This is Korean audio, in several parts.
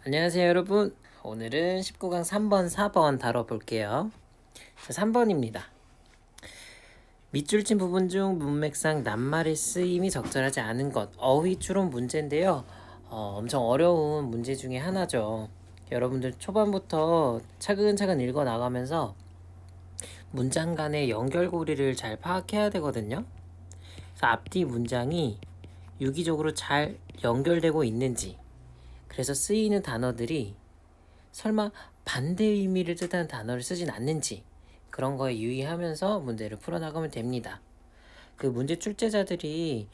안녕하세요 여러분. 오늘은 19강 3번 4번 다뤄볼게요. 자, 3번입니다. 밑줄 친 부분 중 문맥상 낱말의 쓰임이 적절하지 않은 것, 어휘 추론 문제인데요. 엄청 어려운 문제 중에 하나죠. 여러분들 초반부터 차근차근 읽어 나가면서 문장 간의 연결고리를 잘 파악해야 되거든요. 그래서 앞뒤 문장이 유기적으로 잘 연결되고 있는지, 그래서 쓰이는 단어들이 설마 반대 의미를 뜻하는 단어를 쓰진 않는지 그런 거에 유의하면서 문제를 풀어나가면 됩니다. 그 문제 출제자들이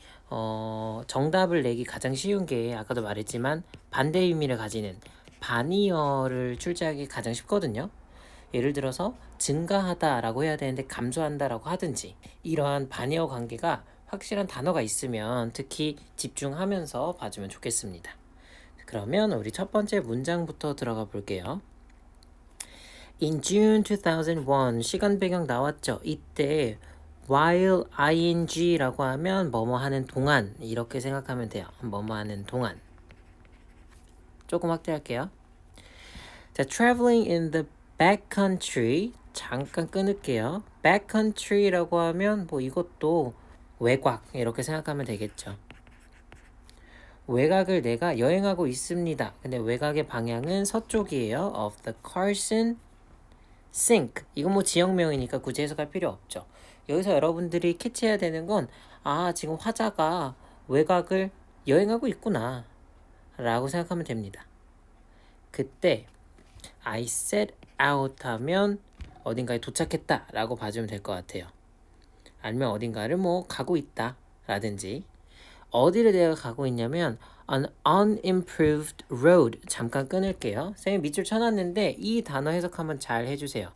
정답을 내기 가장 쉬운 게 아까도 말했지만 반대 의미를 가지는 반의어를 출제하기 가장 쉽거든요. 예를 들어서 증가하다라고 해야 되는데 감소한다라고 하든지 이러한 반의어 관계가 확실한 단어가 있으면 특히 집중하면서 봐주면 좋겠습니다. 그러면 우리 첫 번째 문장부터 들어가 볼게요. In June 2001 시간 배경 나왔죠. 이때 while ing라고 하면 뭐뭐 하는 동안 이렇게 생각하면 돼요. 뭐뭐 하는 동안. 조금 확대할게요. 자, traveling in the backcountry 잠깐 끊을게요. backcountry라고 하면 뭐 이것도 외곽 이렇게 생각하면 되겠죠. 외곽을 내가 여행하고 있습니다. 근데 외곽의 방향은 서쪽이에요. of the Carson Sink. 이건 뭐 지역명이니까 굳이 해석할 필요 없죠. 여기서 여러분들이 캐치해야 되는 건 지금 화자가 외곽을 여행하고 있구나 라고 생각하면 됩니다. 그때 I set out 하면 어딘가에 도착했다 라고 봐주면 될 것 같아요. 아니면 어딘가를 뭐 가고 있다 라든지 어디를 내가 가고 있냐면 an unimproved road. 잠깐 끊을게요. 선생님 밑줄 쳐놨는데 이 단어 해석하면 잘 해주세요.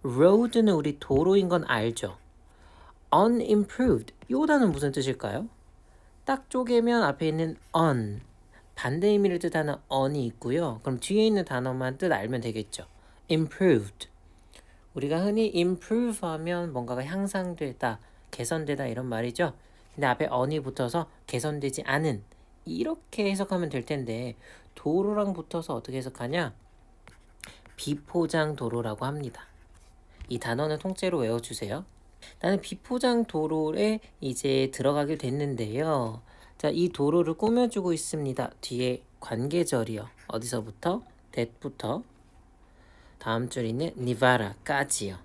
road는 우리 도로인 건 알죠? unimproved 이 단어는 무슨 뜻일까요? 딱 쪼개면 앞에 있는 un 반대 의미를 뜻하는 on이 있고요. 그럼 뒤에 있는 단어만 뜻 알면 되겠죠. improved 우리가 흔히 improve 하면 뭔가가 향상되다, 개선되다 이런 말이죠. 근데 앞에 on이 붙어서 개선되지 않은 이렇게 해석하면 될 텐데 도로랑 붙어서 어떻게 해석하냐? 비포장 도로라고 합니다. 이 단어는 통째로 외워주세요. 나는 비포장 도로에 이제 들어가게 됐는데요. 자, 이 도로를 꾸며주고 있습니다. 뒤에 관계절이요. 어디서부터? that부터 다음 줄 있는 Nevada까지요.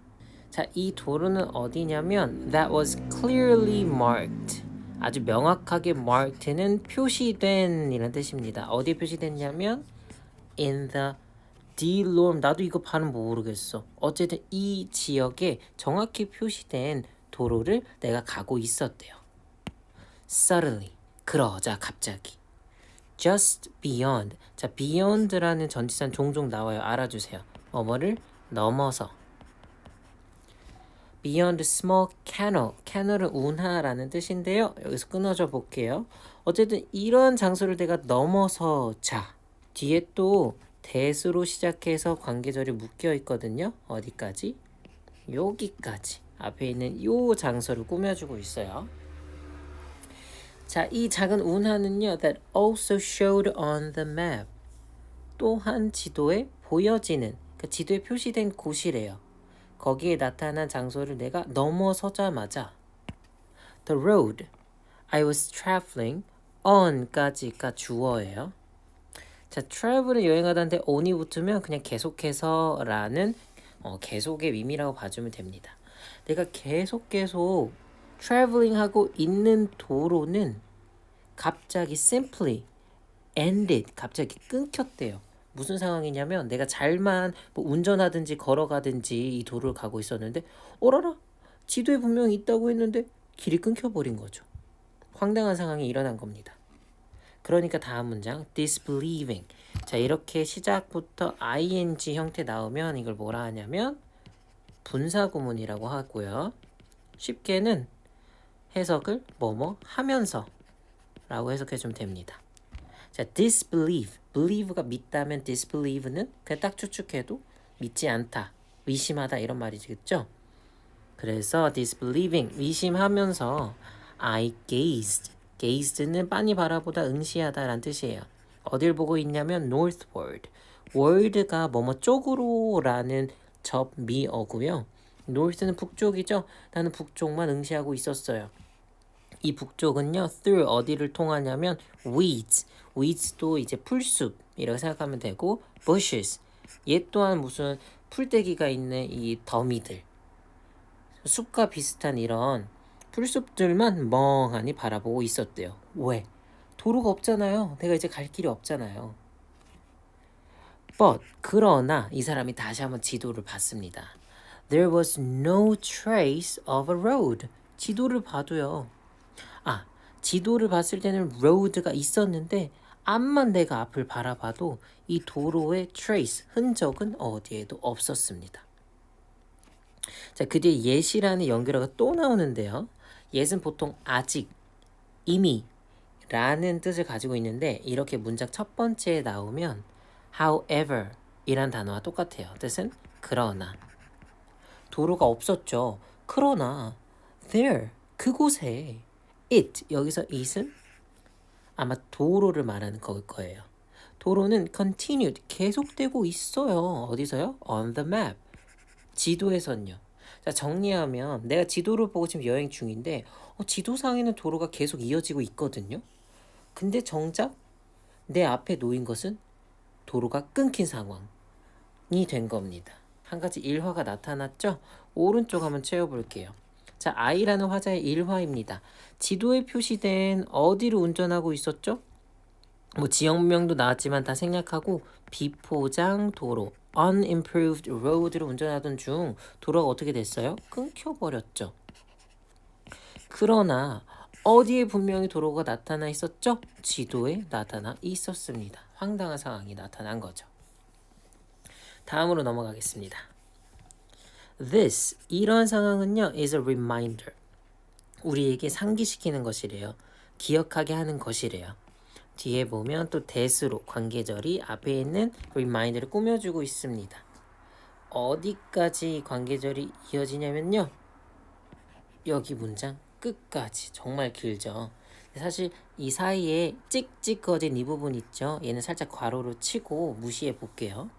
자, 이 도로는 어디냐면 that was clearly marked. 아주 명확하게 marked는 표시된 이런 뜻입니다. 어디에 표시됐냐면 in the DeLorme. 나도 이거 발음 모르겠어. 어쨌든 이 지역에 정확히 표시된 도로를 내가 가고 있었대요. Suddenly. 그러자 갑자기. Just beyond. 자, beyond라는 전치사는 종종 나와요. 알아주세요. 뭐뭐를 넘어서. Beyond small canal. canal은 운하라는 뜻인데요. 여기서 끊어져 볼게요. 어쨌든 이런 장소를 내가 넘어서 자. 뒤에 또 that으로 시작해서 관계절이 묶여 있거든요. 어디까지? 여기까지. 앞에 있는 요 장소를 꾸며주고 있어요. 자, 이 작은 운하는요. That also showed on the map. 또한 지도에 보여지는, 그 지도에 표시된 곳이래요. 거기에 나타난 장소를 내가 넘어서자마자 The road I was traveling on까지가 주어예요. 자, travel은 여행하다인데 on이 붙으면 그냥 계속해서라는 계속의 의미라고 봐주면 됩니다. 내가 계속 traveling 하고 있는 도로는 갑자기 simply ended, 갑자기 끊겼대요. 무슨 상황이냐면 내가 잘만 뭐 운전하든지 걸어가든지 이 도로를 가고 있었는데 어라라 지도에 분명히 있다고 했는데 길이 끊겨버린 거죠. 황당한 상황이 일어난 겁니다. 그러니까 다음 문장 disbelieving. 자, 이렇게 시작부터 ing 형태 나오면 이걸 뭐라 하냐면 분사구문이라고 하고요. 쉽게는 해석을 뭐뭐 하면서 라고 해석해 주면 됩니다. 자, disbelieve. believe가 믿다면 disbelieve는 그냥 딱 추측해도 믿지 않다, 의심하다 이런 말이겠죠. 그래서 disbelieving, 의심하면서 I gazed. gazed는 빤히 바라보다 응시하다라는 뜻이에요. 어딜 보고 있냐면 northward. word가 뭐뭐 쪽으로라는 접미어고요. north는 북쪽이죠. 나는 북쪽만 응시하고 있었어요. 이 북쪽은요, through 어디를 통하냐면 weeds. weeds도 이제 풀숲이라고 생각하면 되고 bushes. 얘 또한 무슨 풀떼기가 있는 이 더미들. 숲과 비슷한 이런 풀숲들만 멍하니 바라보고 있었대요. 왜? 도로가 없잖아요. 내가 이제 갈 길이 없잖아요. But 그러나 이 사람이 다시 한번 지도를 봤습니다. There was no trace of a road. 지도를 봐도요. 지도를 봤을 때는 road가 있었는데 암만 내가 앞을 바라봐도 이 도로의 trace, 흔적은 어디에도 없었습니다. 자, 그 뒤에 yet이라는 연결어가 또 나오는데요. yet은 보통 아직, 이미 라는 뜻을 가지고 있는데 이렇게 문장 첫 번째에 나오면 however 이란 단어와 똑같아요. 뜻은 그러나. 도로가 없었죠. 그러나 there, 그곳에 it, 여기서 it은 아마 도로를 말하는 걸 거예요. 도로는 continued, 계속되고 있어요. 어디서요? on the map. 지도에선요. 자, 정리하면 내가 지도를 보고 지금 여행 중인데 지도상에는 도로가 계속 이어지고 있거든요. 근데 정작 내 앞에 놓인 것은 도로가 끊긴 상황이 된 겁니다. 한 가지 일화가 나타났죠? 오른쪽 한번 채워볼게요. 자, I라는 화자의 일화입니다. 지도에 표시된 어디로 운전하고 있었죠? 뭐 지역명도 나왔지만 다 생략하고 비포장 도로, unimproved road로 운전하던 중 도로가 어떻게 됐어요? 끊겨버렸죠. 그러나 어디에 분명히 도로가 나타나 있었죠? 지도에 나타나 있었습니다. 황당한 상황이 나타난 거죠. 다음으로 넘어가겠습니다. This, 이런 상황은요, is a reminder. 우리에게 상기시키는 것이래요. 기억하게 하는 것이래요. 뒤에 보면 또 that으로 관계절이 앞에 있는 reminder를 꾸며주고 있습니다. 어디까지 관계절이 이어지냐면요. 여기 문장 끝까지. 정말 길죠. 사실 이 사이에 찍찍거진 이 부분 있죠. 얘는 살짝 괄호로 치고 무시해 볼게요.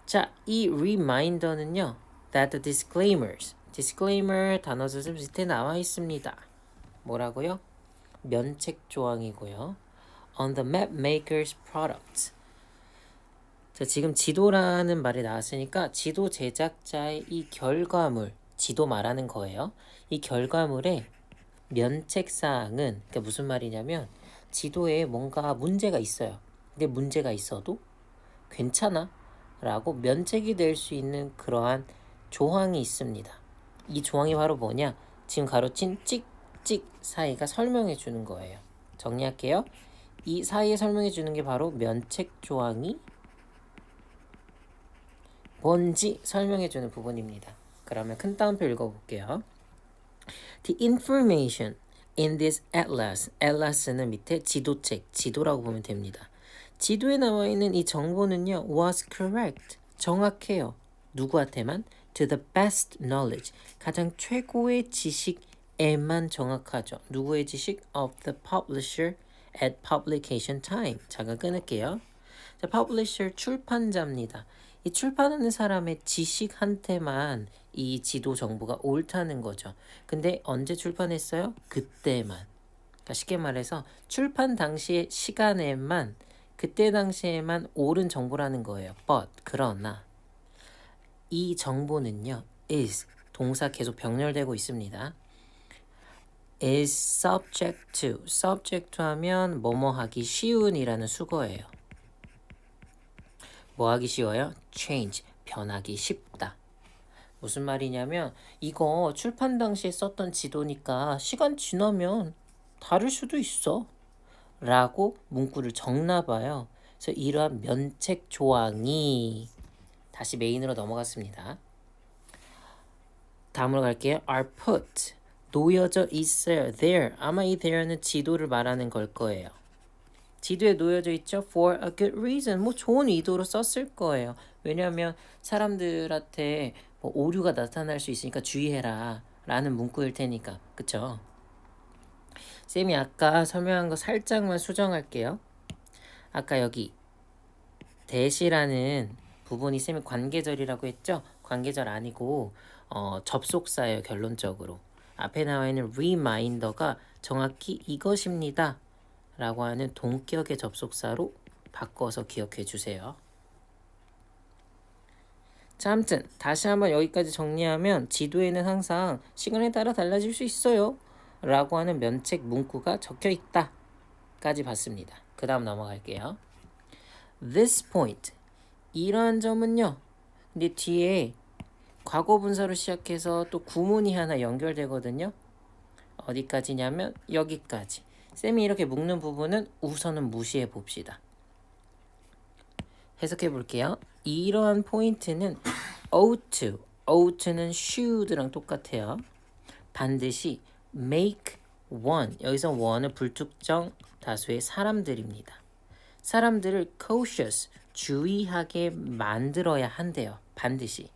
자, 이 reminder는요. that the disclaimer 단어 수습 밑에 나와 있습니다. 뭐라고요? 면책 조항이고요. On the map maker's products. 자, 지금 지도라는 말이 나왔으니까 지도 제작자의 이 결과물, 지도 말하는 거예요. 이 결과물의 면책사항은 그러니까 무슨 말이냐면 지도에 뭔가 문제가 있어요. 근데 문제가 있어도 괜찮아 라고 면책이 될 수 있는 그러한 조항이 있습니다. 이 조항이 바로 뭐냐? 지금 가로친 찍찍 사이가 설명해 주는 거예요. 정리할게요. 이 사이에 설명해 주는 게 바로 면책 조항이 뭔지 설명해 주는 부분입니다. 그러면 큰 따옴표 읽어볼게요. The information in this atlas, atlas는 밑에 지도책, 지도라고 보면 됩니다. 지도에 나와 있는 이 정보는요, was correct, 정확해요. 누구한테만? To the best knowledge, 가장 최고의 지식에만 정확하죠. 누구의 지식? Of the publisher at publication time. 잠깐 끊을게요. 자, publisher 출판자입니다. 이 출판하는 사람의 지식한테만 이 지도 정보가 옳다는 거죠. 근데 언제 출판했어요? 그때만. 그러니까 쉽게 말해서 출판 당시의 시간에만 그때 당시에만 옳은 정보라는 거예요. But 그러나 이 정보는요. is 동사 계속 병렬되고 있습니다. is subject to 하면 뭐뭐 하기 쉬운이라는 수거예요. 뭐 하기 쉬워요? change, 변하기 쉽다. 무슨 말이냐면 이거 출판 당시에 썼던 지도니까 시간 지나면 다를 수도 있어 라고 문구를 적나 봐요. 그래서 이러한 면책 조항이 다시 메인으로 넘어갔습니다. 다음으로 갈게요. are put, 놓여져 있어요. there, 아마 이 there는 지도를 말하는 걸 거예요. 지도에 놓여져 있죠. For a good reason. 뭐 좋은 의도로 썼을 거예요. 왜냐하면 사람들한테 뭐 오류가 나타날 수 있으니까 주의해라 라는 문구일 테니까. 그쵸? 쌤이 아까 설명한 거 살짝만 수정할게요. 아까 여기 that이라는 부분이 쌤이 관계절이라고 했죠? 관계절 아니고 접속사예요. 결론적으로. 앞에 나와 있는 reminder가 정확히 이것입니다 라고 하는 동격의 접속사로 바꿔서 기억해 주세요. 자, 아무튼 다시 한번 여기까지 정리하면 지도에는 항상 시간에 따라 달라질 수 있어요 라고 하는 면책 문구가 적혀 있다 까지 봤습니다. 그 다음 넘어갈게요. This point, 이러한 점은요. 근데 뒤에 과거 분사로 시작해서 또 구문이 하나 연결되거든요. 어디까지냐면 여기까지. 쌤이 이렇게 묶는 부분은 우선은 무시해 봅시다. 해석해 볼게요. 이러한 포인트는 ought, should랑 똑같아요. 반드시 make one, 여기서 one은 불특정 다수의 사람들입니다. 사람들을 cautious, 주의하게 만들어야 한대요. 반드시.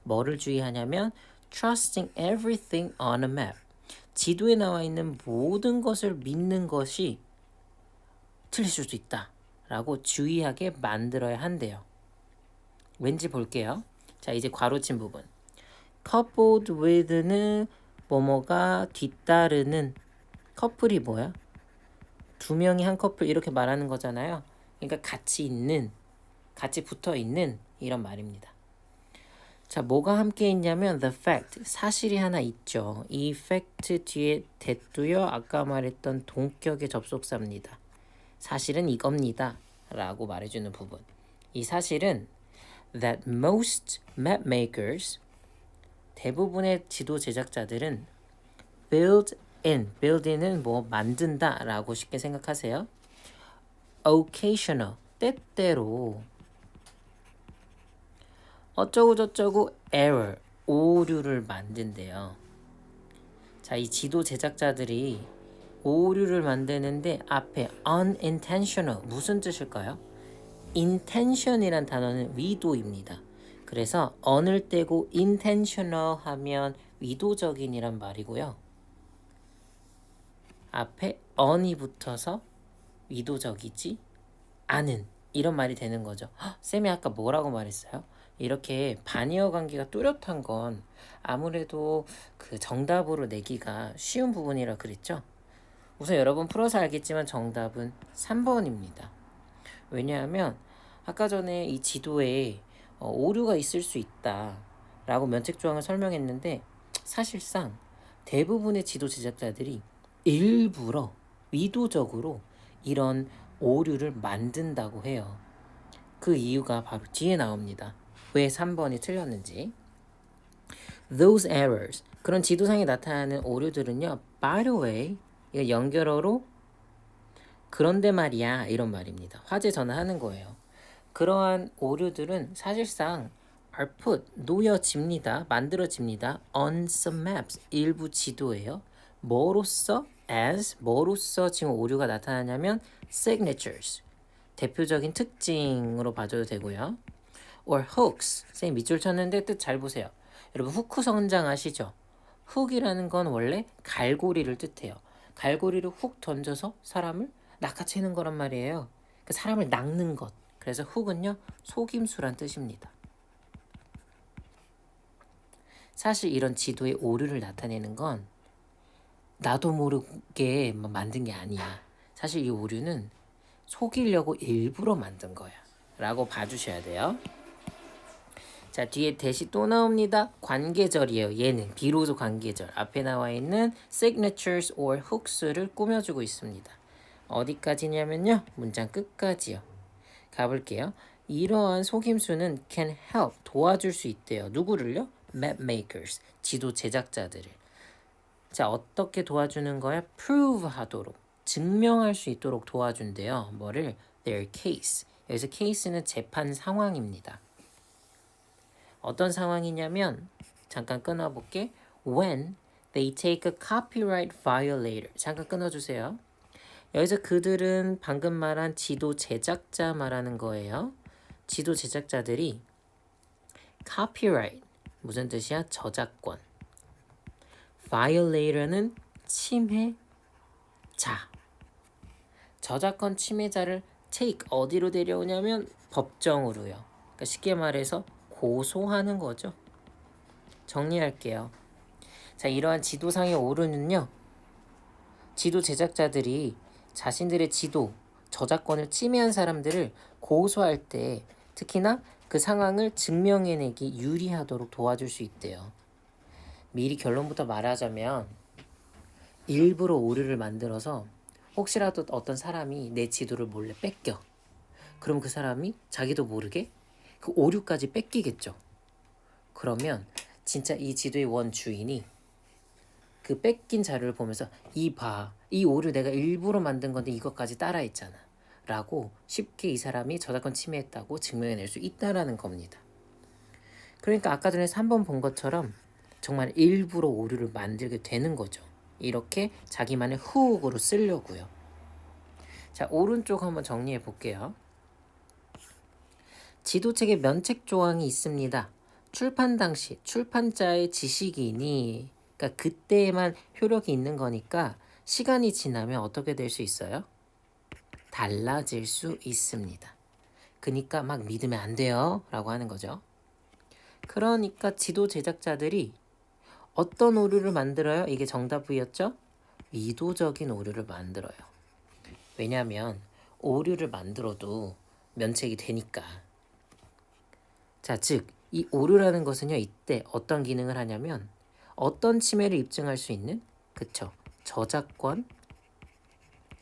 뭐를 주의하냐면 trusting everything on a map. 지도에 나와 있는 모든 것을 믿는 것이 틀릴 수도 있다 라고 주의하게 만들어야 한대요. 왠지 볼게요. 자, 이제 괄호친 부분. coupled with는 뭐뭐가 뒤따르는. 커플이 뭐야? 두 명이 한 커플 이렇게 말하는 거잖아요. 그러니까 같이 있는, 같이 붙어 있는 이런 말입니다. 자, 뭐가 함께 있냐면 the fact, 사실이 하나 있죠. 이 fact 뒤에 that도요. 아까 말했던 동격의 접속사입니다. 사실은 이겁니다 라고 말해주는 부분. 이 사실은 that most map makers, 대부분의 지도 제작자들은 build in은 뭐 만든다 라고 쉽게 생각하세요. occasional, 때때로 어쩌고저쩌고 error, 오류를 만든대요. 자, 이 지도 제작자들이 오류를 만드는데 앞에 unintentional 무슨 뜻일까요? intention이란 단어는 의도입니다. 그래서 on을 떼고 intentional 하면 의도적인이란 말이고요. 앞에 on이 붙어서 의도적이지 않은 이런 말이 되는 거죠. 쌤이 아까 뭐라고 말했어요? 이렇게 반의어 관계가 뚜렷한 건 아무래도 그 정답으로 내기가 쉬운 부분이라 그랬죠. 우선 여러분 풀어서 알겠지만 정답은 3번입니다. 왜냐하면 아까 전에 이 지도에 오류가 있을 수 있다 라고 면책조항을 설명했는데 사실상 대부분의 지도 제작자들이 일부러 의도적으로 이런 오류를 만든다고 해요. 그 이유가 바로 뒤에 나옵니다. 왜 3번이 틀렸는지. Those errors, 그런 지도상에 나타나는 오류들은요. By the way, 이거 연결어로 그런데 말이야 이런 말입니다. 화제 전환하는 거예요. 그러한 오류들은 사실상 are put, 놓여집니다. 만들어집니다. on some maps, 일부 지도예요. 뭐로써? as, 뭐로써 지금 오류가 나타나냐면 signatures, 대표적인 특징으로 봐줘도 되고요. or hooks, 선생님 밑줄 쳤는데 뜻 잘 보세요. 여러분 후크 성장 아시죠? 훅이라는 건 원래 갈고리를 뜻해요. 갈고리를 훅 던져서 사람을 낚아채는 거란 말이에요. 그 사람을 낚는 것. 그래서 훅은요 속임수란 뜻입니다. 사실 이런 지도의 오류를 나타내는 건 나도 모르게 만든 게 아니야. 사실 이 오류는 속이려고 일부러 만든 거야 라고 봐주셔야 돼요. 자, 뒤에 대시 또 나옵니다. 관계절이에요. 얘는 비로소 관계절. 앞에 나와 있는 signatures or hooks를 꾸며주고 있습니다. 어디까지냐면요. 문장 끝까지요. 가볼게요. 이러한 속임수는 can help, 도와줄 수 있대요. 누구를요? map makers, 지도 제작자들을. 자, 어떻게 도와주는 거야? prove 하도록, 증명할 수 있도록 도와준대요. 뭐를? their case. 여기서 case는 재판 상황입니다. 어떤 상황이냐면 잠깐 끊어볼게. When they take a copyright violator. 잠깐 끊어주세요. 여기서 그들은 방금 말한 지도 제작자 말하는 거예요. 지도 제작자들이 copyright 무슨 뜻이야? 저작권. violator는 침해, 자, 저작권 침해자를 take 어디로 데려오냐면 법정으로요. 그러니까 쉽게 말해서 고소하는 거죠. 정리할게요. 자, 이러한 지도상의 오류는요. 지도 제작자들이 자신들의 지도, 저작권을 침해한 사람들을 고소할 때 특히나 그 상황을 증명해내기 유리하도록 도와줄 수 있대요. 미리 결론부터 말하자면 일부러 오류를 만들어서 혹시라도 어떤 사람이 내 지도를 몰래 뺏겨. 그럼 그 사람이 자기도 모르게 그 오류까지 뺏기겠죠. 그러면 진짜 이 지도의 원주인이 그 뺏긴 자료를 보면서 이 오류 내가 일부러 만든 건데 이것까지 따라했잖아 라고 쉽게 이 사람이 저작권 침해했다고 증명해낼 수 있다라는 겁니다. 그러니까 아까 전에 3번 본 것처럼 정말 일부러 오류를 만들게 되는 거죠. 이렇게 자기만의 후옥으로 쓰려고요. 자, 오른쪽 한번 정리해 볼게요. 지도책에 면책 조항이 있습니다. 출판 당시 출판자의 지식이니 그러니까 그때에만 효력이 있는 거니까 시간이 지나면 어떻게 될 수 있어요? 달라질 수 있습니다. 그러니까 막 믿으면 안 돼요 라고 하는 거죠. 그러니까 지도 제작자들이 어떤 오류를 만들어요? 이게 정답이었죠? 의도적인 오류를 만들어요. 왜냐하면 오류를 만들어도 면책이 되니까. 자, 즉 이 오류라는 것은요. 이때 어떤 기능을 하냐면 어떤 침해를 입증할 수 있는 그쵸 저작권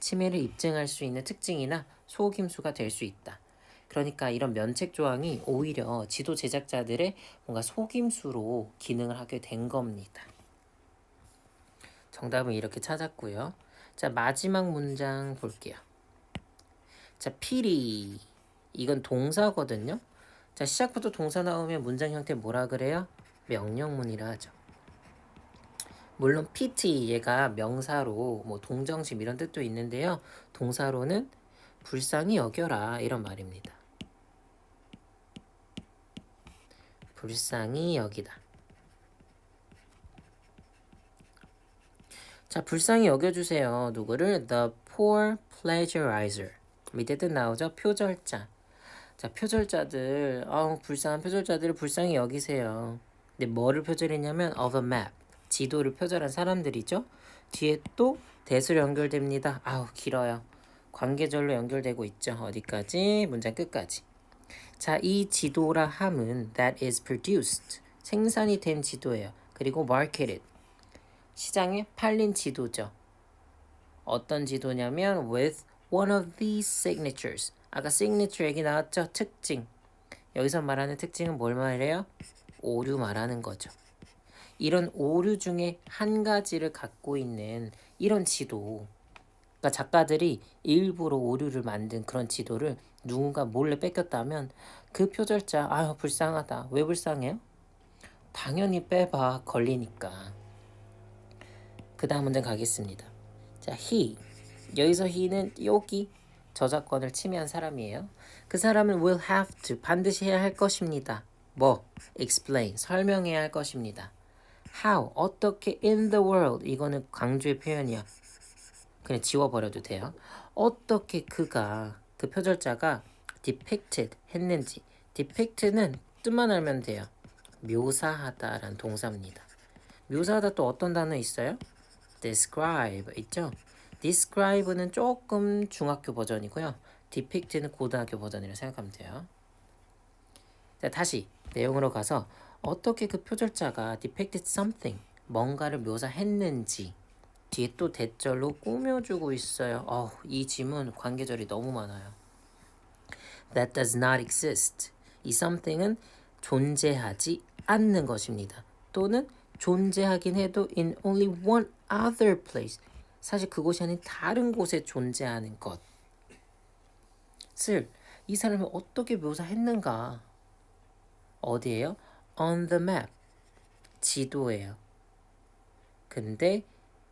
침해를 입증할 수 있는 특징이나 속임수가 될 수 있다. 그러니까 이런 면책 조항이 오히려 지도 제작자들의 뭔가 속임수로 기능을 하게 된 겁니다. 정답은 이렇게 찾았고요. 자, 마지막 문장 볼게요. 자, 필히 이건 동사거든요. 자, 시작부터 동사 나오면 문장 형태 뭐라 그래요? 명령문이라 하죠. 물론 pity 얘가 명사로 뭐 동정심 이런 뜻도 있는데요. 동사로는 불쌍히 여겨라 이런 말입니다. 불쌍히 여기다. 자, 불쌍히 여겨주세요. 누구를? The poor plagiarizer. 밑에 뜻 나오죠? 표절자. 자, 표절자들, 불쌍한 표절자들을 불쌍히 여기세요. 근데 뭐를 표절했냐면 of a map, 지도를 표절한 사람들이죠. 뒤에 또 대수로 연결됩니다. 길어요. 관계절로 연결되고 있죠. 어디까지? 문장 끝까지. 자, 이 지도라 함은 that is produced, 생산이 된 지도예요. 그리고 marketed, 시장에 팔린 지도죠. 어떤 지도냐면 with one of these signatures. 아까 signature 얘기 나왔죠? 특징. 여기서 말하는 특징은 뭘 말해요? 오류 말하는 거죠. 이런 오류 중에 한 가지를 갖고 있는 이런 지도. 그러니까 작가들이 일부러 오류를 만든 그런 지도를 누군가 몰래 뺏겼다면 그 표절자 불쌍하다. 왜 불쌍해요? 당연히 빼봐. 걸리니까. 그 다음 문제 가겠습니다. 자, he. 여기서 he는 여기 저작권을 침해한 사람이에요. 그 사람은 will have to 반드시 해야 할 것입니다. 뭐? explain 설명해야 할 것입니다. how 어떻게 in the world 이거는 강조의 표현이야. 그냥 지워버려도 돼요. 어떻게 그가 그 표절자가 depicted 했는지. depict는 뜻만 알면 돼요. 묘사하다라는 동사입니다. 묘사하다 또 어떤 단어 있어요? describe 있죠? describe는 조금 중학교 버전이고요. depict는 고등학교 버전이라고 생각하면 돼요. 자, 다시 내용으로 가서 어떻게 그 표절자가 depicted something 뭔가를 묘사했는지 뒤에 또 대절로 꾸며주고 있어요. 이 지문 관계절이 너무 많아요. That does not exist. 이 something은 존재하지 않는 것입니다. 또는 존재하긴 해도 in only one other place. 사실 그곳이 아닌 다른 곳에 존재하는 것을 이 사람이 어떻게 묘사했는가? 어디예요? On the map. 지도예요. 근데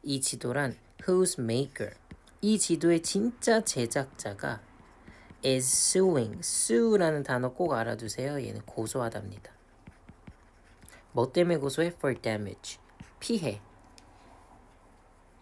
이 지도란 whose maker. 이 지도의 진짜 제작자가 is suing. sue라는 단어 꼭 알아두세요. 얘는 고소하답니다. 뭐 때문에 고소해? For damage. 피해.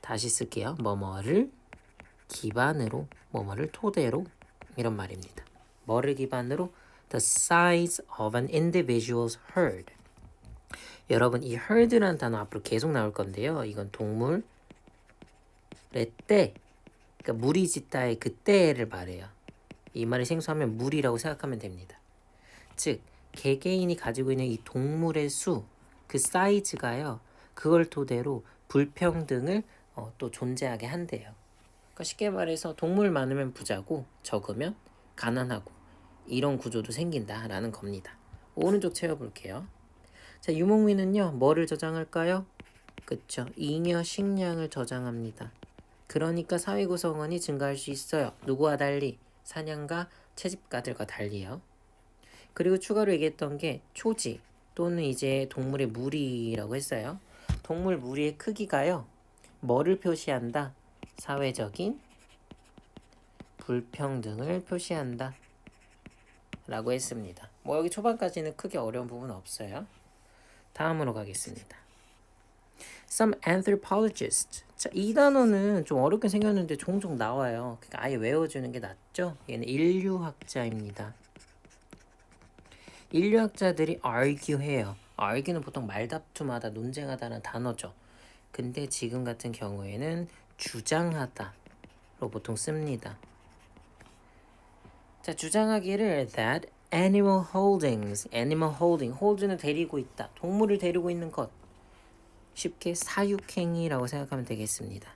다시 쓸게요. 뭐뭐를 기반으로, 뭐뭐를 토대로 이런 말입니다. 뭐를 기반으로? The size of an individual's herd. 여러분 이 herd라는 단어 앞으로 계속 나올 건데요. 이건 동물의 떼, 그러니까 무리짓다의 그 떼를 말해요. 이 말이 생소하면 무리라고 생각하면 됩니다. 즉 개개인이 가지고 있는 이 동물의 수, 그 사이즈가요. 그걸 토대로 불평등을 또 존재하게 한대요. 그러니까 쉽게 말해서 동물 많으면 부자고 적으면 가난하고 이런 구조도 생긴다라는 겁니다. 오른쪽 채워볼게요. 자, 유목민은요. 뭐를 저장할까요? 그쵸. 잉여 식량을 저장합니다. 그러니까 사회 구성원이 증가할 수 있어요. 누구와 달리? 사냥가, 채집가들과 달리요. 그리고 추가로 얘기했던 게 초지 또는 이제 동물의 무리라고 했어요. 동물 무리의 크기가요. 뭐를 표시한다? 사회적인 불평등을 표시한다 라고 했습니다. 뭐 여기 초반까지는 크게 어려운 부분 없어요. 다음으로 가겠습니다. Some anthropologists. 자, 이 단어는 좀 어렵게 생겼는데 종종 나와요. 그러니까 아예 외워주는 게 낫죠. 얘는 인류학자입니다. 인류학자들이 argue해요. argue는 보통 말다툼하다, 논쟁하다는 단어죠. 근데 지금 같은 경우에는 주장하다로 보통 씁니다. 자, 주장하기를 that animal holding, hold는 데리고 있다, 동물을 데리고 있는 것. 쉽게 사육행위라고 생각하면 되겠습니다.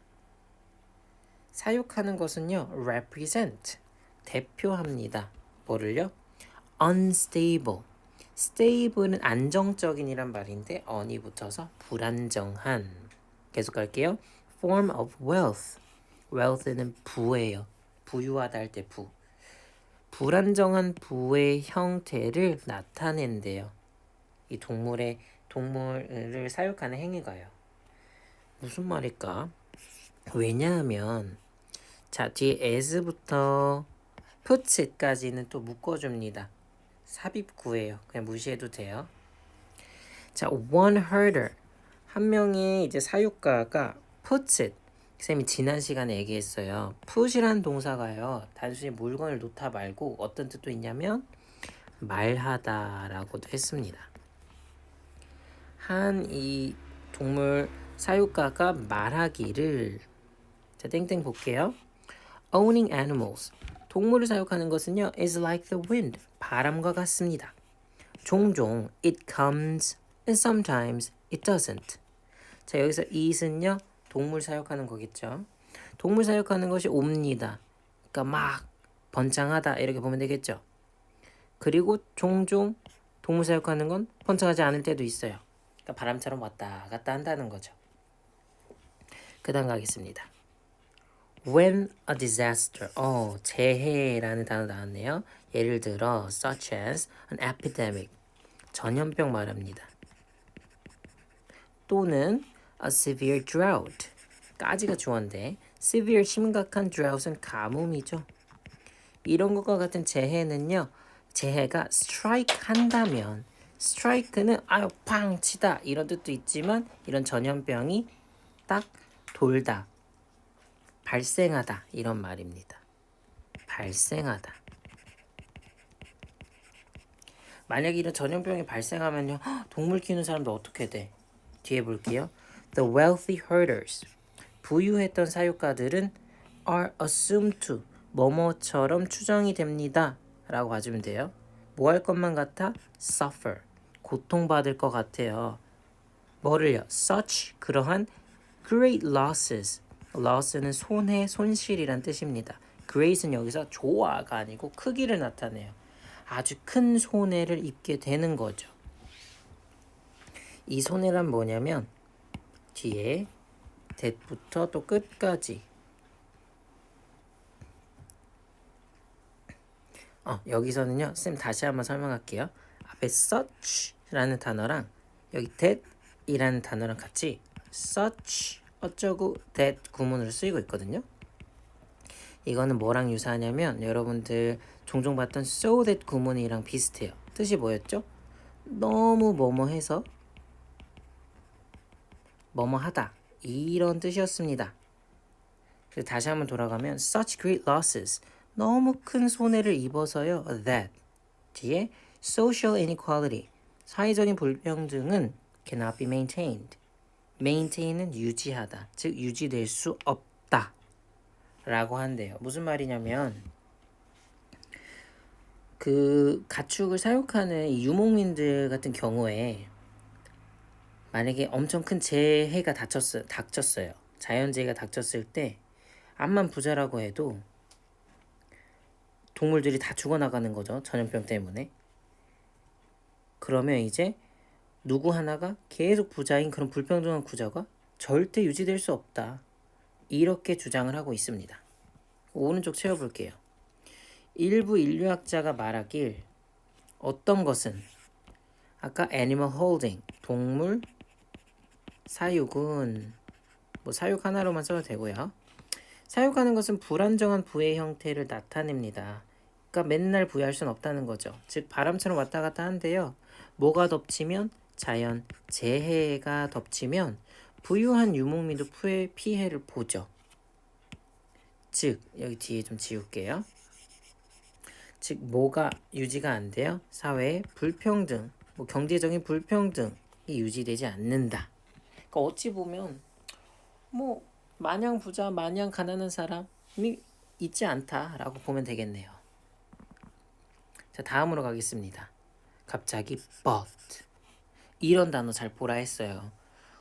사육하는 것은요, represent, 대표합니다. 뭐를요? unstable. stable은 안정적인이란 말인데 on이 붙어서 불안정한. 계속 갈게요. form of wealth. wealth는 부예요. 부유하다 할 때 부. 불안정한 부의 형태를 나타낸대요. 이 동물을 사육하는 행위가요. 무슨 말일까? 왜냐하면 자, 뒤에 as부터 puts까지는 또 묶어줍니다. 삽입구예요. 그냥 무시해도 돼요. 자, one herder. 한 명의 이제 사육가가 puts it. 쌤이 지난 시간에 얘기했어요. put이란 동사가요. 단순히 물건을 놓다 말고 어떤 뜻도 있냐면 말하다라고도 했습니다. 한 이 동물 사육가가 말하기를 자, 땡땡 볼게요. Owning animals. 동물을 사육하는 것은요, is like the wind. 바람과 같습니다. 종종 it comes and sometimes it doesn't. 자, 여기서 it은요, 동물 사육하는 거겠죠. 동물 사육하는 것이 옵니다. 그러니까 막 번창하다 이렇게 보면 되겠죠. 그리고 종종 동물 사육하는 건 번창하지 않을 때도 있어요. 그러니까 바람처럼 왔다 갔다 한다는 거죠. 그 다음 가겠습니다. When a disaster, 재해라는 단어 나왔네요. 예를 들어 such as an epidemic, 전염병 말합니다. 또는 a severe drought, 까지가 주어인데 severe 심각한 drought은 가뭄이죠. 이런 것과 같은 재해는요, 재해가 strike 한다면 strike는 아유 팡 치다 이런 뜻도 있지만 이런 전염병이 딱 돌다, 발생하다 이런 말입니다. 발생하다. 만약에 이런 전염병이 발생하면요, 동물 키우는 사람도 어떻게 돼? 뒤에 볼게요. The wealthy herders. 부유했던 사육가들은 are assumed to. 뭐뭐처럼 추정이 됩니다. 라고 봐주면 돼요. 뭐 할 것만 같아? suffer. 고통받을 것 같아요. 뭐를요? such. 그러한 great losses. loss는 손해, 손실이란 뜻입니다. great은 여기서 조화가 아니고 크기를 나타내요. 아주 큰 손해를 입게 되는 거죠. 이 손해란 뭐냐면 뒤에 that부터 또 끝까지 여기서는요, 쌤 다시 한번 설명할게요. 앞에 such라는 단어랑 여기 that이라는 단어랑 같이 such 어쩌고 that 구문으로 쓰이고 있거든요. 이거는 뭐랑 유사하냐면 여러분들 종종 봤던 so that 구문이랑 비슷해요. 뜻이 뭐였죠? 너무 뭐뭐 해서 뭐뭐 하다 이런 뜻이었습니다. 그래서 다시 한번 돌아가면 such great losses 너무 큰 손해를 입어서요. that 뒤에 social inequality 사회적인 불평등은 cannot be maintained. maintain은 유지하다. 즉 유지될 수 없다. 라고 한대요. 무슨 말이냐면 그 가축을 사육하는 이 유목민들 같은 경우에 만약에 엄청 큰 재해가 닥쳤어요. 자연재해가 닥쳤을 때 암만 부자라고 해도 동물들이 다 죽어나가는 거죠. 전염병 때문에. 그러면 이제 누구 하나가 계속 부자인 그런 불평등한 구조가 절대 유지될 수 없다. 이렇게 주장을 하고 있습니다. 오른쪽 채워볼게요. 일부 인류학자가 말하길 어떤 것은 아까 animal holding 동물 사육은 뭐 사육 하나로만 써도 되고요. 사육하는 것은 불안정한 부의 형태를 나타냅니다. 그러니까 맨날 부여할 수는 없다는 거죠. 즉 바람처럼 왔다 갔다 한데요. 뭐가 덮치면 자연 재해가 덮치면 부유한 유목민도 피해를 보죠. 즉 여기 뒤에 좀 지울게요. 즉 뭐가 유지가 안 돼요? 사회의 불평등, 뭐 경제적인 불평등이 유지되지 않는다. 그러니까 어찌 보면 뭐 마냥 부자, 마냥 가난한 사람이 있지 않다라고 보면 되겠네요. 자, 다음으로 가겠습니다. 갑자기 but 이런 단어 잘 보라 했어요.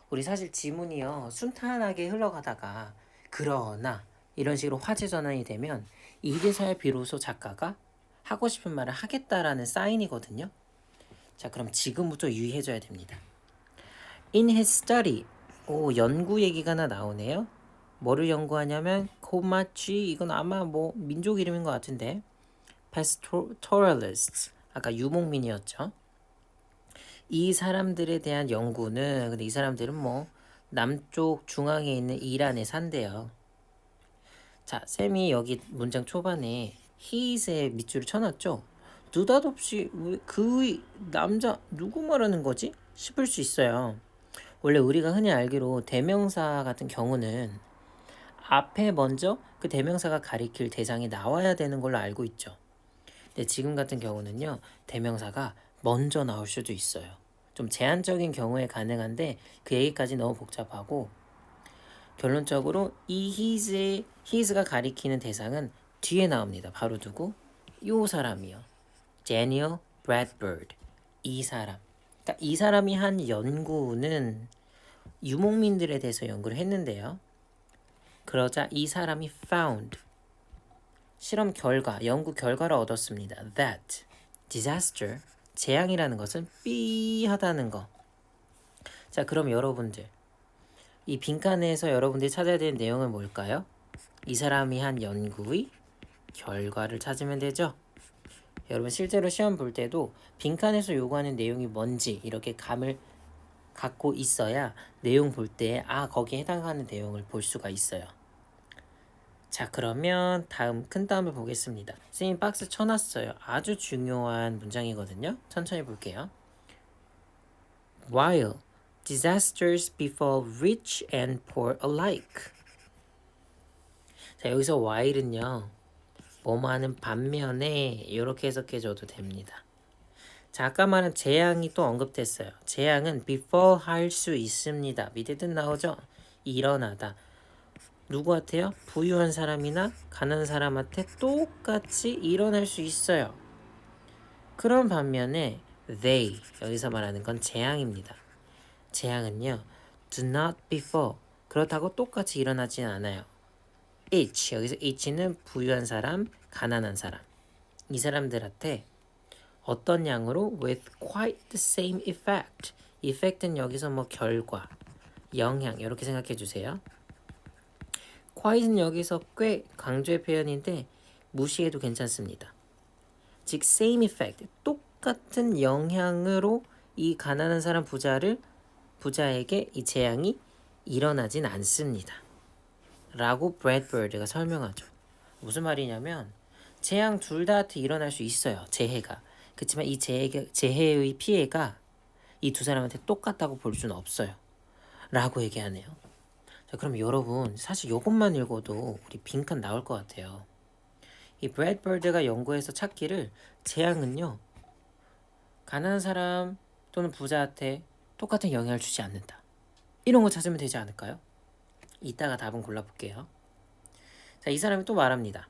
우리 사실 지문이요 순탄하게 흘러가다가 그러나 이런 식으로 화제 전환이 되면 이제서야 비로소 작가가 하고 싶은 말을 하겠다라는 사인이거든요. 자, 그럼 지금부터 유의해줘야 됩니다. In his study, 연구 얘기가 하나 나오네요. 뭐를 연구하냐면 코마치, 이건 아마 뭐 민족 이름인 것 같은데 pastoralists, 아까 유목민이었죠. 이 사람들에 대한 연구는 근데 이 사람들은 뭐 남쪽 중앙에 있는 이란에 산대요. 자, 쌤이 여기 문장 초반에 his의 밑줄을 쳐놨죠. 느닷없이 그 남자 누구 말하는 거지? 싶을 수 있어요. 원래 우리가 흔히 알기로 대명사 같은 경우는 앞에 먼저 그 대명사가 가리킬 대상이 나와야 되는 걸로 알고 있죠. 근데 지금 같은 경우는요. 대명사가 먼저 나올 수도 있어요. 좀 제한적인 경우에 가능한데 그 얘기까지 너무 복잡하고 결론적으로 이 his가 가리키는 대상은 뒤에 나옵니다. 바로 두고 요 사람이요. Daniel Bradford. 이 사람. 그러니까 이 사람이 한 연구는 유목민들에 대해서 연구를 했는데요. 그러자 이 사람이 found 실험 결과, 연구 결과를 얻었습니다. That disaster, 재앙이라는 것은 삐하다는 거. 자, 그럼 여러분들 이 빈칸에서 여러분들이 찾아야 되는 내용은 뭘까요? 이 사람이 한 연구의 결과를 찾으면 되죠. 여러분 실제로 시험 볼 때도 빈칸에서 요구하는 내용이 뭔지 이렇게 감을 갖고 있어야 내용 볼 때 거기에 해당하는 내용을 볼 수가 있어요. 자, 그러면 다음 큰 다음을 보겠습니다. 선생님 박스 쳐놨어요. 아주 중요한 문장이거든요. 천천히 볼게요. While disasters befall rich and poor alike. 자, 여기서 while은요. 뭐뭐하는 반면에 이렇게 해석해줘도 됩니다. 자, 아까 말한 재앙이 또 언급됐어요. 재앙은 befall 할 수 있습니다. 밑에 뜻 나오죠? 일어나다. 누구한테요? 부유한 사람이나 가난한 사람한테 똑같이 일어날 수 있어요. 그런 반면에 they, 여기서 말하는 건 재앙입니다. 재앙은요. do not befall. 그렇다고 똑같이 일어나지는 않아요. each, 여기서 each는 부유한 사람, 가난한 사람. 이 사람들한테 어떤 양으로 with quite the same effect. effect는 여기서 뭐 결과, 영향 이렇게 생각해 주세요. quite는 여기서 꽤 강조의 표현인데 무시해도 괜찮습니다. 즉 same effect, 똑같은 영향으로 이 가난한 사람 부자에게 이 재앙이 일어나진 않습니다. 라고 브래드버드가 설명하죠. 무슨 말이냐면 재앙 둘 다한테 일어날 수 있어요. 재해가. 그렇지만 이 재해의 피해가 이 두 사람한테 똑같다고 볼 수는 없어요. 라고 얘기하네요. 자, 그럼 여러분 사실 이것만 읽어도 우리 빈칸 나올 것 같아요. 이 브래드버드가 연구해서 찾기를 재앙은요 가난한 사람 또는 부자한테 똑같은 영향을 주지 않는다. 이런 거 찾으면 되지 않을까요? 이따가 답은 골라볼게요. 자, 이 사람이 또 말합니다.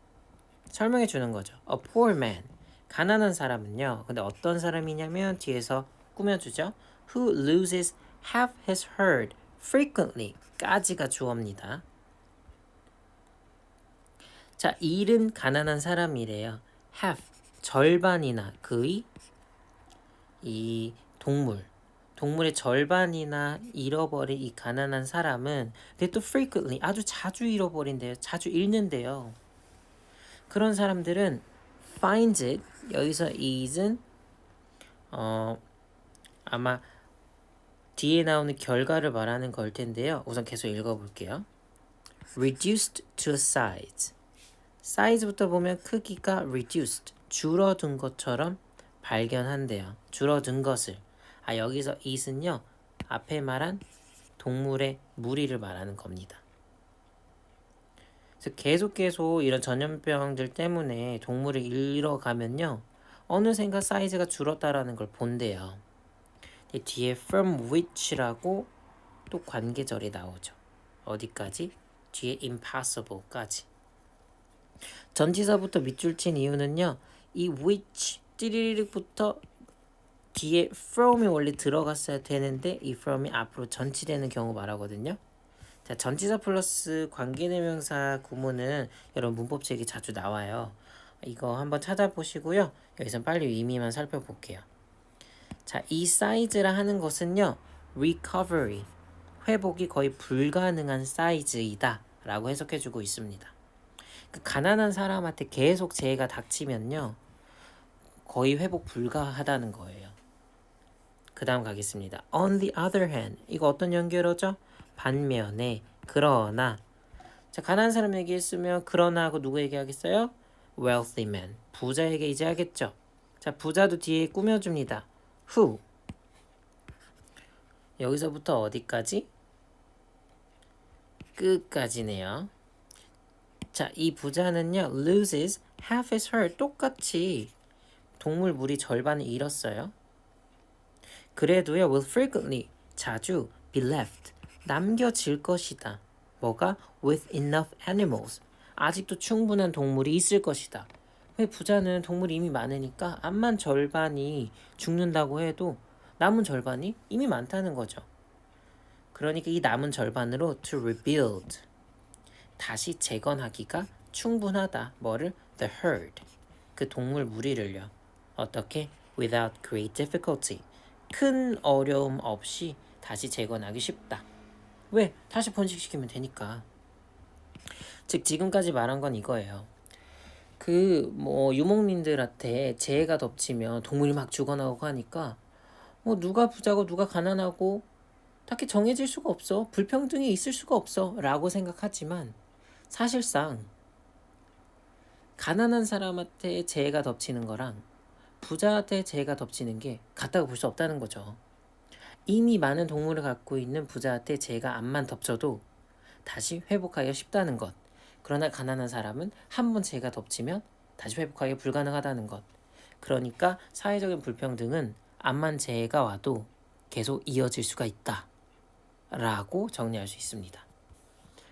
설명해 주는 거죠. A poor man. 가난한 사람은요. 근데 어떤 사람이냐면 뒤에서 꾸며주죠. Who loses half his herd frequently. 까지가 주어입니다. 자, 잃은 가난한 사람이래요. half. 절반이나 그의 이 동물의 절반이나 잃어버린 이 가난한 사람은 근데 또 frequently 아주 자주 잃어버린대요. 자주 잃는데요. 그런 사람들은 finds it 여기서 is은 아마 뒤에 나오는 결과를 말하는 걸 텐데요. 우선 계속 읽어볼게요. reduced to size. size부터 보면 크기가 reduced 줄어든 것처럼 발견한대요. 줄어든 것을. 아 여기서 is는요. 앞에 말한 동물의 무리를 말하는 겁니다. 그래서 계속 이런 전염병들 때문에 동물을 잃어가면요. 어느샌가 사이즈가 줄었다라는 걸 본대요. 뒤에 from which라고 또 관계절이 나오죠. 어디까지? 뒤에 impossible까지. 전치사부터 밑줄 친 이유는요. 이 which 띠리릭부터 뒤에 from이 원래 들어갔어야 되는데 이 from이 앞으로 전치되는 경우 말하거든요. 자, 전치사 플러스 관계대명사 구문은 여러분 문법책이 자주 나와요. 이거 한번 찾아보시고요. 여기선 빨리 의미만 살펴볼게요. 자, 이 사이즈라 하는 것은요. recovery, 회복이 거의 불가능한 사이즈이다 라고 해석해주고 있습니다. 그 가난한 사람한테 계속 재해가 닥치면요. 거의 회복 불가하다는 거예요. 그 다음 가겠습니다. On the other hand, 이거 어떤 연결어죠? 반면에, 그러나. 자, 가난한 사람 얘기했으면 그러나 하고 누구 얘기하겠어요? wealthy man, 부자 얘기 하겠죠. 자, 부자도 뒤에 꾸며줍니다. who. 여기서부터 어디까지? 끝까지네요. 자, 이 부자는요, loses half his herd. 똑같이 동물 무리 절반을 잃었어요. 그래도요, will frequently, 자주 be left, 남겨질 것이다. 뭐가? with enough animals. 아직도 충분한 동물이 있을 것이다. 왜 부자는 동물이 이미 많으니까 암만 절반이 죽는다고 해도 남은 절반이 이미 많다는 거죠. 그러니까 이 남은 절반으로 to rebuild, 다시 재건하기가 충분하다. 뭐를? the herd, 그 동물 무리를요. 어떻게? without great difficulty, 큰 어려움 없이 다시 재건하기 쉽다. 왜? 다시 번식시키면 되니까. 즉 지금까지 말한 건 이거예요. 유목민들한테 재해가 덮치면 동물이 막 죽어나오고 하니까 누가 부자고 누가 가난하고 딱히 정해질 수가 없어. 불평등이 있을 수가 없어. 라고 생각하지만 사실상 가난한 사람한테 재해가 덮치는 거랑 부자한테 재해가 덮치는 게 같다고 볼 수 없다는 거죠. 이미 많은 동물을 갖고 있는 부자한테 재해가 암만 덮쳐도 다시 회복하기가 쉽다는 것. 그러나 가난한 사람은 한 번 재해가 덮치면 다시 회복하기 불가능하다는 것. 그러니까 사회적인 불평등은 암만 재해가 와도 계속 이어질 수가 있다. 라고 정리할 수 있습니다.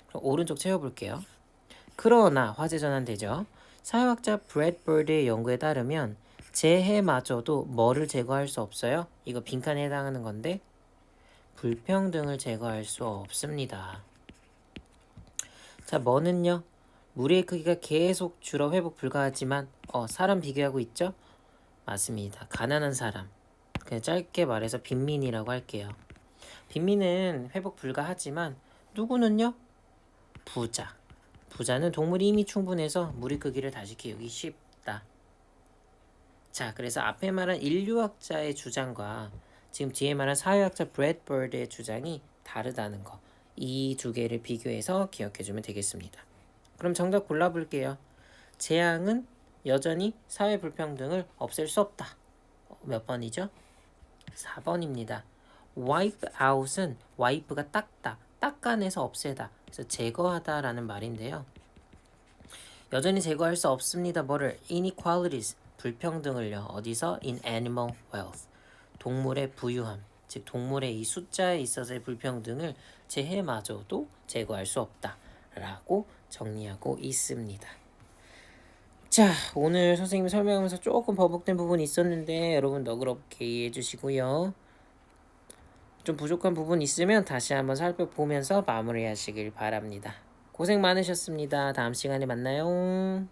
그럼 오른쪽 채워볼게요. 그러나 화재 전환되죠. 사회학자 브래드버드의 연구에 따르면 재해마저도 뭐를 제거할 수 없어요? 이거 빈칸에 해당하는 건데 불평등을 제거할 수 없습니다. 자, 뭐는요? 무리의 크기가 계속 줄어 회복 불가하지만 사람 비교하고 있죠? 맞습니다. 가난한 사람. 그냥 짧게 말해서 빈민이라고 할게요. 빈민은 회복 불가하지만 누구는요? 부자. 부자는 동물이 이미 충분해서 무리 크기를 다시 키우기 쉽다. 자, 그래서 앞에 말한 인류학자의 주장과 지금 뒤에 말한 사회학자 브래드버드의 주장이 다르다는 거. 이 두 개를 비교해서 기억해주면 되겠습니다. 그럼 정답 골라볼게요. 재앙은 여전히 사회 불평등을 없앨 수 없다. 몇 번이죠? 4번입니다. wipe out은 wipe가 닦다, 닦아내서 없애다. 그래서 제거하다라는 말인데요. 여전히 제거할 수 없습니다. 뭐를? inequalities, 불평등을요. 어디서? in animal wealth, 동물의 부유함. 즉 동물의 이 숫자에 있어서의 불평등을 재해마저도 제거할 수 없다라고 정리하고 있습니다. 자, 오늘 선생님이 설명하면서 조금 버벅된 부분이 있었는데 여러분 너그럽게 이해해 주시고요. 좀 부족한 부분 있으면 다시 한번 살펴보면서 마무리하시길 바랍니다. 고생 많으셨습니다. 다음 시간에 만나요.